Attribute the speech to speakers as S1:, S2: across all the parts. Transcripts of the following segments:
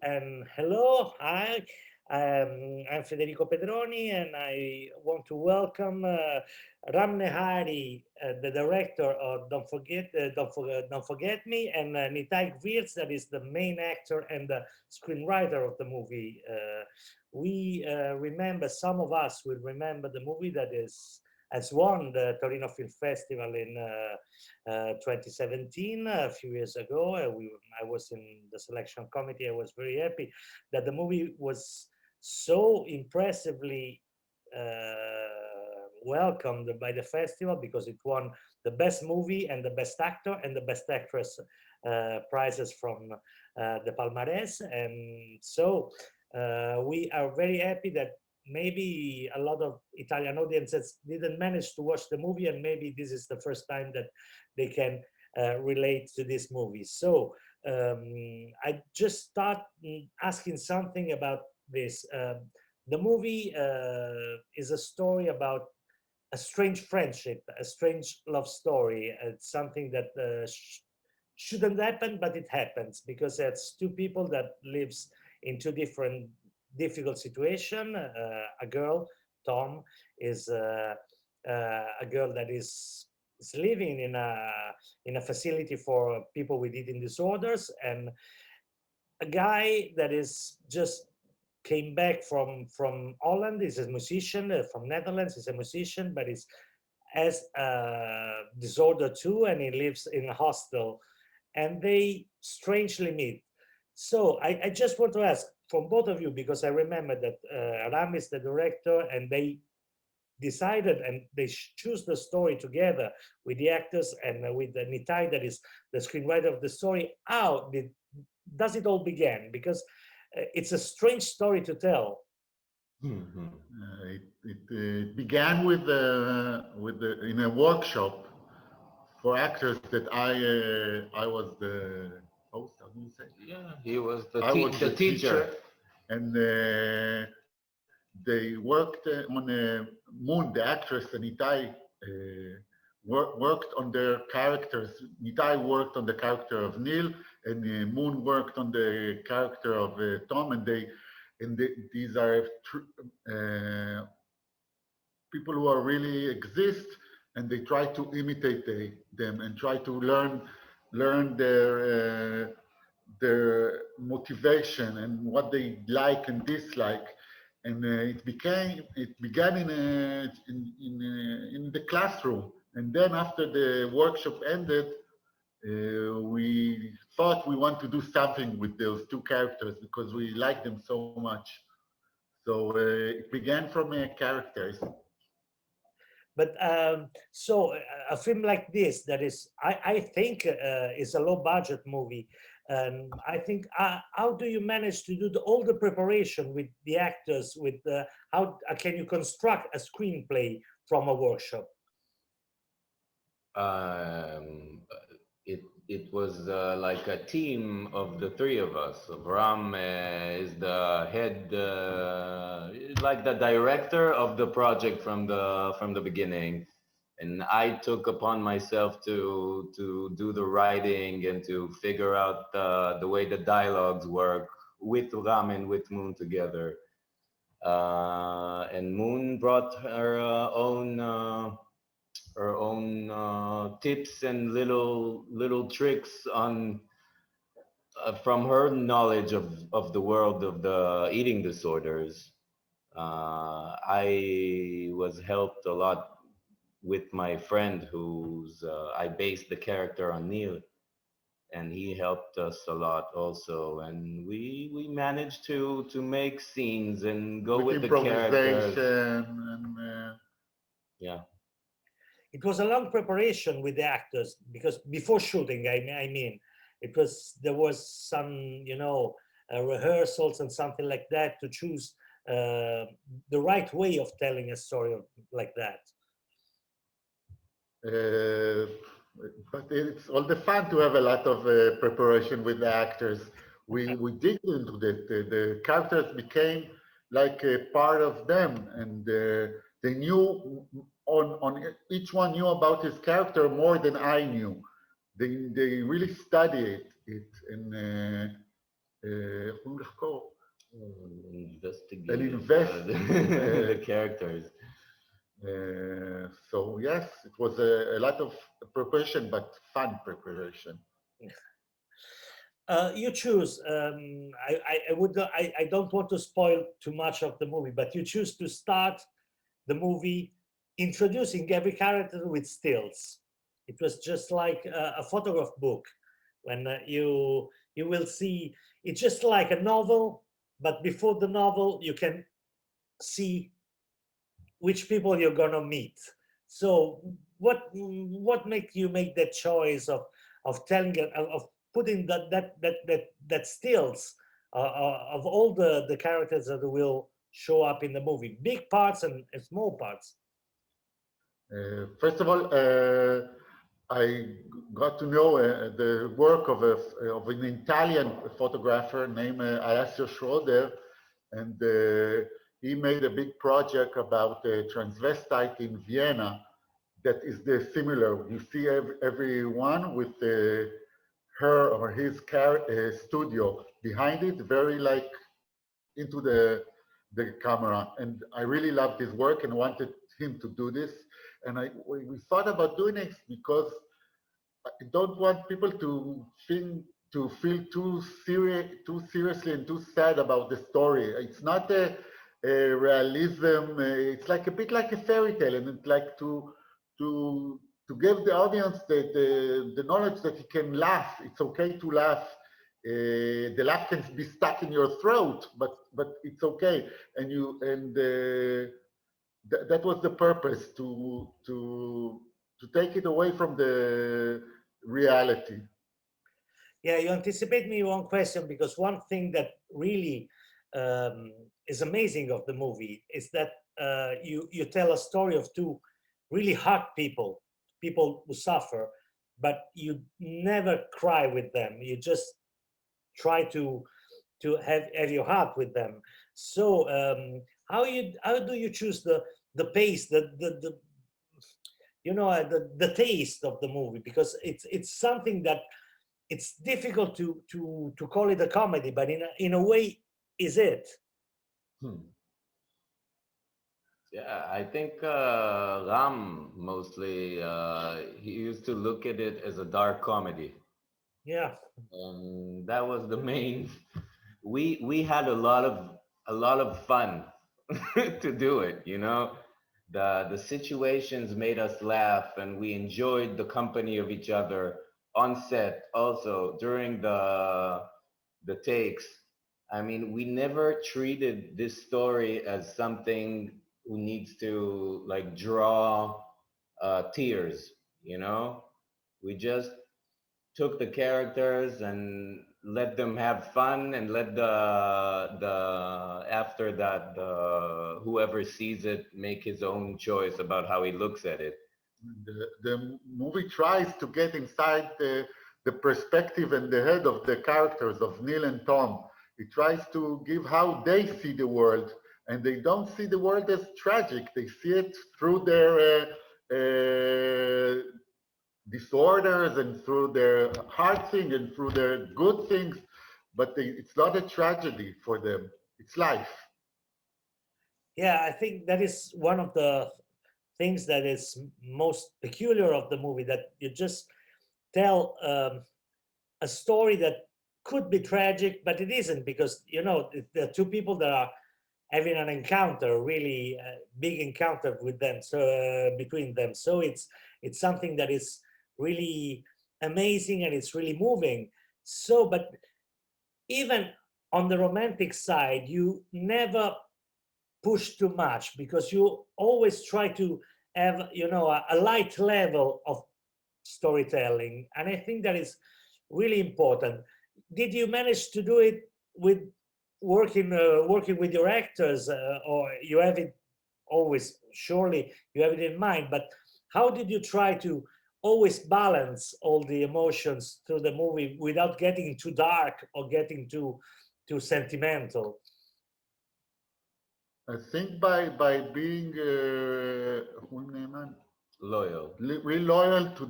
S1: And hello, hi. I'm Federico Pedroni, and I want to welcome Ram Nehari, the director of Don't Forget Me, and Nitai Virts, that is the main actor and the screenwriter of the movie. We remember, some of us will remember the movie that has won the Torino Film Festival in 2017, a few years ago. I was in the selection committee. I was very happy that the movie was so impressively welcomed by the festival, because it won the best movie and the best actor and the best actress prizes from the Palmares. And so we are very happy that maybe a lot of Italian audiences didn't manage to watch the movie, and maybe this is the first time that they can relate to this movie. So I just start asking something about this. The movie is a story about a strange friendship, a strange love story. It's something that shouldn't happen, but it happens because it's two people that lives in two different difficult situation. A girl, Tom, is a girl that is living in a facility for people with eating disorders, and a guy that is just came back from Holland. Is a musician from Netherlands. Is a musician, but is has a disorder too, and he lives in a hostel, and they strangely meet. So I just want to ask from both of you, because I remember that Ram is the director, and they decided and they choose the story together with the actors and with the Nitai, that is the screenwriter of the story. Does it all begin? Because it's a strange story to tell.
S2: It began with in a workshop for actors that I was the host. How do you say?
S3: Yeah, he was the
S2: I was
S3: the
S2: the
S3: teacher.
S2: and they worked on Moon, the actress, and Itai worked on their characters. Itai worked on the character of Neil, and Moon worked on the character of Tom, and these are people who are really exist, and they try to imitate them and try to learn their motivation and what they like and dislike. And it began in the classroom, and then after the workshop ended, we thought we want to do something with those two characters because we like them so much. So it began from characters.
S1: But so a film like this, that is, I think, is a low budget movie. I think, how do you manage to do all the preparation with the actors? With how can you construct a screenplay from a workshop?
S3: Um, it was like a team of the three of us. So Ram is the head, like the director of the project from the beginning, and I took upon myself to do the writing and to figure out the way the dialogues work with Ram and with Moon together. And Moon brought her own tips and little tricks on from her knowledge of the world of the eating disorders. I was helped a lot with my friend who's I based the character on Neil, and he helped us a lot also, and we managed to make scenes and go with the characters.
S2: And
S3: Yeah.
S1: It was a long preparation with the actors, because before shooting, I mean, there was some, rehearsals and something like that to choose the right way of telling a story like that.
S2: But it's all the fun to have a lot of preparation with the actors. We dig into that. The characters became like a part of them, and they knew on each one knew about his character more than I knew. They really studied it, and יכולים לחקור.
S3: Investigate
S2: And invest.
S3: the characters.
S2: So yes, it was a lot of preparation, but fun preparation.
S1: You choose. I don't want to spoil too much of the movie, but you choose to start the movie introducing every character with stills. It was just like a photograph book. When you will see, it's just like a novel, but before the novel, you can see which people you're gonna meet. So what make you make that choice of telling of putting that stills of all the characters that will show up in the movie, big parts and small parts?
S2: First of all, I got to know the work of an Italian photographer named Alessio Schroeder, and he made a big project about transvestite in Vienna that is similar. You see everyone with her or his studio behind it, very like into the camera. And I really loved his work and wanted him to do this. And we thought about doing it because I don't want people to feel too seriously and too sad about the story. It's not a realism. It's like a bit like a fairy tale, and it's like to give the audience the knowledge that you can laugh. It's okay to laugh. The laugh can be stuck in your throat, but it's okay. And that was the purpose to take it away from the reality.
S1: Yeah, you anticipate me one question, because one thing that really is amazing of the movie is that you tell a story of two really hard people who suffer, but you never cry with them. You just try to have your heart with them. So how do you choose the pace, the the taste of the movie? Because it's something that it's difficult to call it a comedy, but in a way, is it?
S3: Yeah, I think Ram mostly he used to look at it as a dark comedy,
S1: Yeah.
S3: and that was the main. We had a lot of fun to do it. The situations made us laugh, and we enjoyed the company of each other on set. Also during the takes, I mean, we never treated this story as something who needs to like draw tears. We just took the characters and let them have fun, and let the after that whoever sees it make his own choice about how he looks at it.
S2: The movie tries to get inside the perspective and the head of the characters of Neil and Tom. It tries to give how they see the world, and they don't see the world as tragic. They see it through their disorders and through their hard thing and through their good things, but it's not a tragedy for them. It's life.
S1: Yeah, I think that is one of the things that is most peculiar of the movie, that you just tell a story that could be tragic, but it isn't, because there are two people that are having an encounter, really big encounter with them, so between them. So it's something that is really amazing, and it's really moving. So, but even on the romantic side, you never push too much, because you always try to have a light level of storytelling, and I think that is really important. Did you manage to do it with working with your actors, or you have it always, surely you have it in mind, but how did you try to always balance all the emotions through the movie without getting too dark or getting too sentimental?
S2: I think by being
S3: Loyal.
S2: real loyal to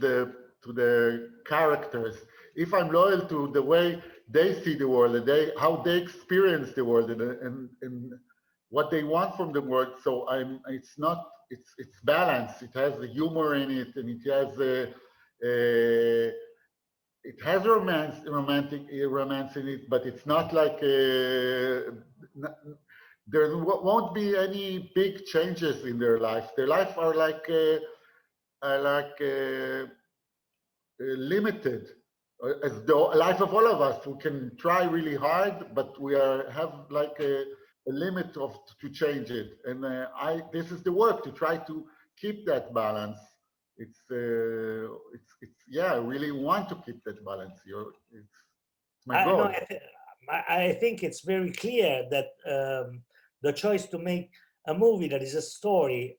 S2: the characters, if I'm loyal to the way they see the world and how they experience the world and what they want from the world, so it's not, it's balanced. It has the humor in it, and it has romance in it, but it's not like there won't be any big changes in their life. Their life are like limited, as the life of all of us. We can try really hard, but we have like a limit to change it. And this is the work to try to keep that balance. It's yeah, I really want to keep that balance. It's my
S1: I, no,
S2: goal.
S1: I think it's very clear that the choice to make a movie that is a story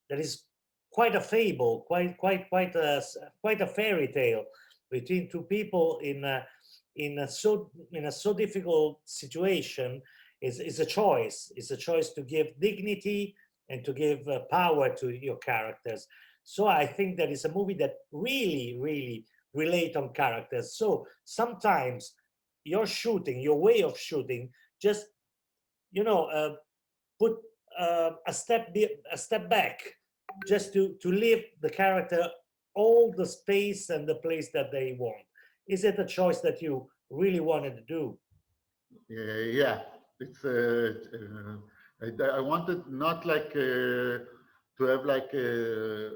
S1: that is quite a fable, quite a fairy tale between two people in a so difficult situation is a choice. It's a choice to give dignity and to give power to your characters. So I think that is a movie that really relate on characters. So sometimes your shooting, your way of shooting, just put a step back, just to leave the character all the space and the place that they want. Is it a choice that you really wanted to do?
S2: Yeah, it's I wanted not like to have like a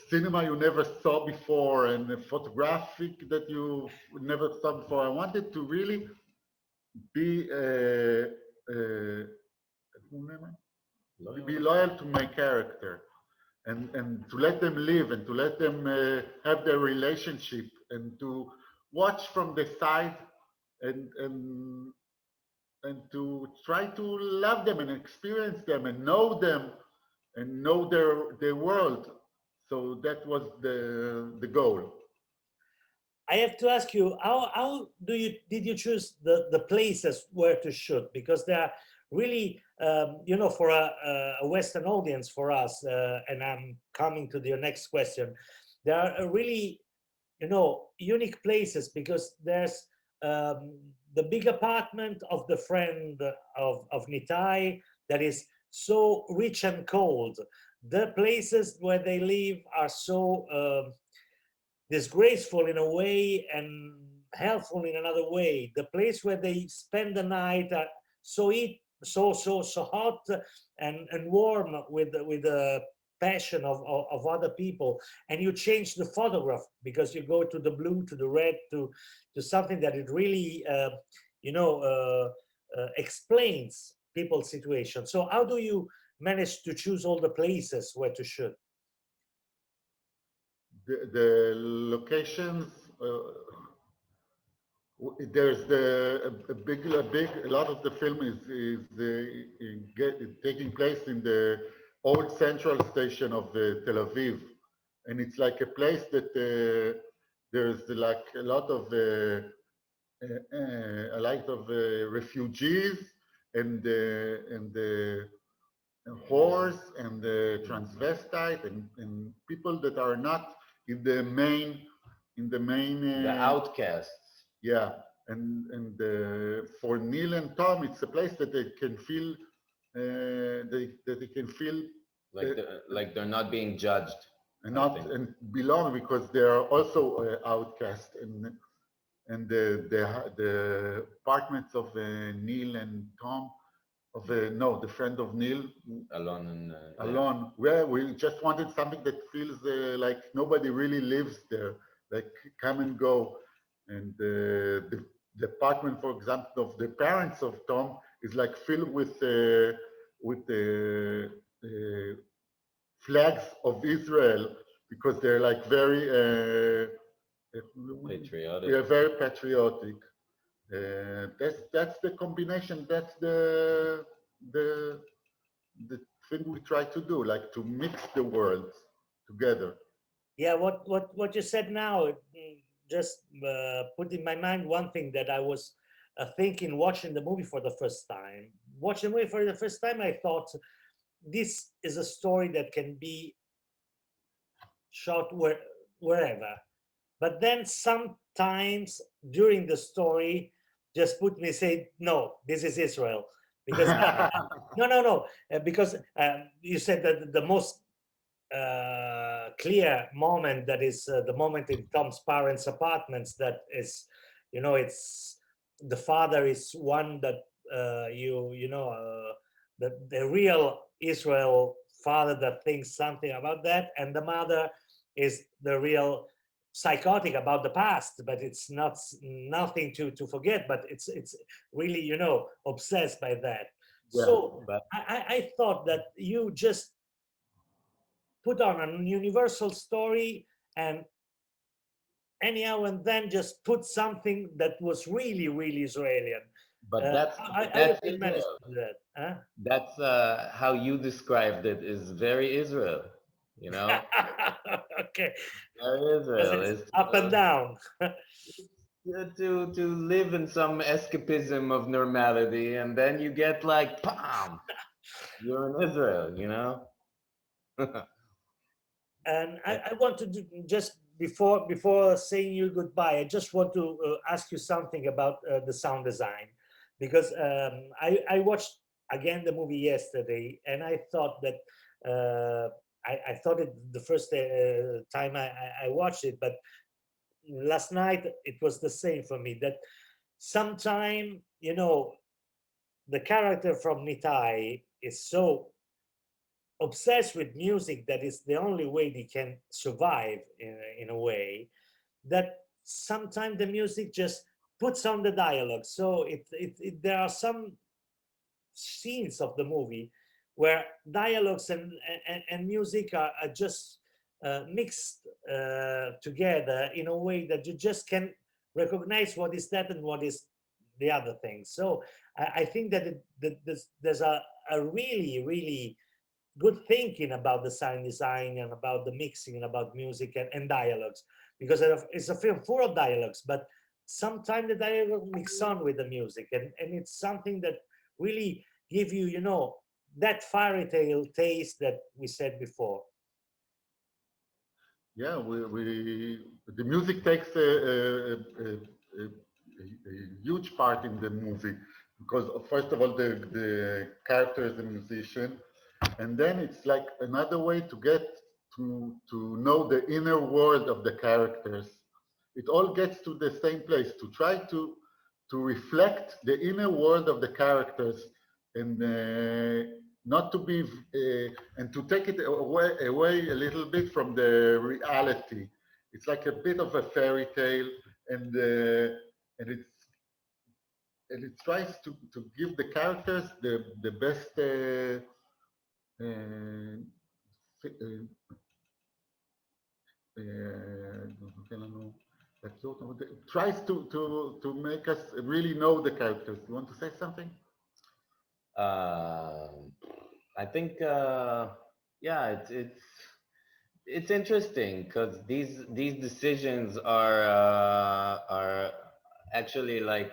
S2: cinema you never saw before and a photographic that you never saw before. I wanted to really be loyal to my character, and to let them live, and to let them have their relationship, and to watch from the side, and and to try to love them and experience them and know them and know their world. So that was the goal.
S1: I have to ask you, how did you choose the places where to shoot? Because they are really, for a Western audience, for us, and I'm coming to your next question, there are really, unique places, because there's the big apartment of the friend of Nitai that is so rich and cold. The places where they live are so disgraceful in a way and helpful in another way. The place where they spend the night are so hot and warm with the passion of other people, and you change the photograph because you go to the blue, to the red, to something that it really explains people's situation. So how do you manage to choose all the places where to shoot?
S2: The locations, there's a lot of the film is taking place in the old central station of Tel Aviv, and it's like a place that there's like a lot of refugees and the whores and the transvestite and people that are not in the main
S3: The outcasts.
S2: yeah, and for Neil and Tom, it's a place that they can feel that they can feel
S3: like they're not being judged
S2: and not and belong, because they are also outcast, and the apartments of Neil and Tom, of the friend of Neil, Alon, where we just wanted something that feels like nobody really lives there, like come and go. And the apartment, for example, of the parents of Tom is like filled with the flags of Israel, because they're like very
S3: patriotic.
S2: We are very patriotic. That's the combination. That's the thing we try to do, like to mix the worlds together.
S1: Yeah, what you said now just put in my mind one thing that I was thinking watching the movie for the first time. Watching the movie for the first time, I thought this is a story that can be shot wherever. but then sometimes during the story, just put me say, no, this is Israel, because no, because you said that the most clear moment, that is the moment in Tom's parents' apartments, that is, it's the father is one that the real Israel father that thinks something about that, and the mother is the real psychotic about the past, but it's not nothing to forget, but it's really obsessed by that.
S2: Yeah,
S1: So
S3: but
S1: I thought that you just put on a universal story, and anyhow and then just put something that was really really Israeli.
S3: but
S1: I
S3: that's
S1: really managed
S3: Israel.
S1: to do that. Huh?
S3: That's how you described it is very Israel, you know?
S1: Okay,
S3: Very
S1: because
S3: Israel
S1: it's
S3: is
S1: up and down.
S3: to live in some escapism of normality, and then you get like, bam, you're in Israel, you know?
S1: And I want to do, just before saying you goodbye, I just want to ask you something about the sound design, because I watched again the movie yesterday, and I thought that I thought it the first time I watched it, but last night it was the same for me. That sometime the character from Nitai is so obsessed with music that is the only way they can survive in a way, that sometimes the music just puts on the dialogue. So there are some scenes of the movie where dialogues and music are just mixed together in a way that you just can recognize what is that and what is the other thing. So I think that, that there's a really really good thinking about the sound design and about the mixing and about music and dialogues, because it's a film full of dialogues, but sometimes the dialogue mix on with the music, and it's something that really give you that fairy tale taste that we said before.
S2: yeah. The music takes a huge part in the movie because first of all, the character is a musician, and then it's like another way to get to know the inner world of the characters. It all gets to the same place to try to reflect the inner world of the characters, and not to be and to take it away a little bit from the reality. It's like a bit of a fairy tale, and and it's and it tries to give the characters the best tries to make us really know the characters. You want to say something?
S3: Um, I think, yeah, it's interesting because these decisions are actually like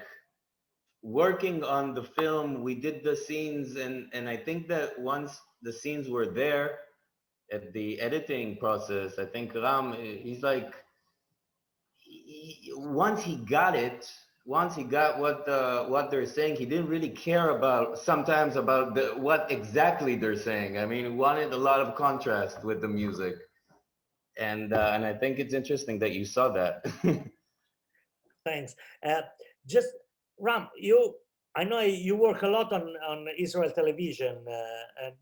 S3: working on the film. We did the scenes, and I think that once the scenes were there at the editing process, I think Ram, he's like, once he got it, once he got what they're saying, he didn't really care about sometimes about what exactly they're saying. I mean, he wanted a lot of contrast with the music, and I think it's interesting that you saw that.
S1: Thanks. Just Ram, I know you work a lot on Israel television,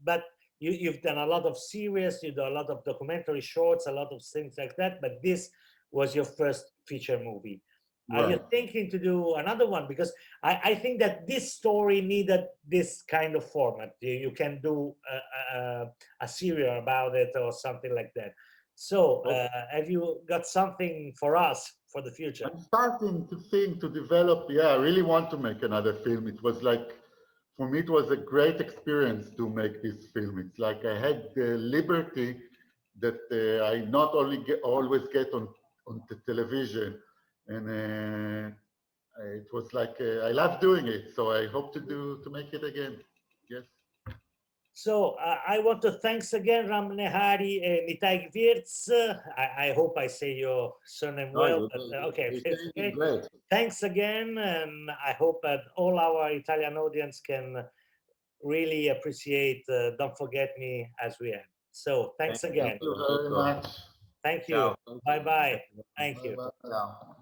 S1: but you've done a lot of series, you do a lot of documentary shorts, a lot of things like that. But this was your first feature movie. Are you
S2: Right.
S1: thinking to do another one? Because I think that this story needed this kind of format. You can do a serial about it or something like that. So, have you got something for us for the future?
S2: I'm starting to think to develop. Yeah, I really want to make another film. It was like, for me, it was a great experience to make this film. It's like I had the liberty that I not only always get on the television, and it was like I love doing it. So I hope to make it again. Yes.
S1: So I want to thanks again Ram Nehari Nitai Virts. I hope I say your surname well. Okay, it's okay.
S3: Great.
S1: Thanks again, and I hope that all our Italian audience can really appreciate Don't Forget Me as we have. So thanks again.
S2: Thank you very much.
S1: Thank you. Bye-bye. Thank you.
S2: Bye-bye.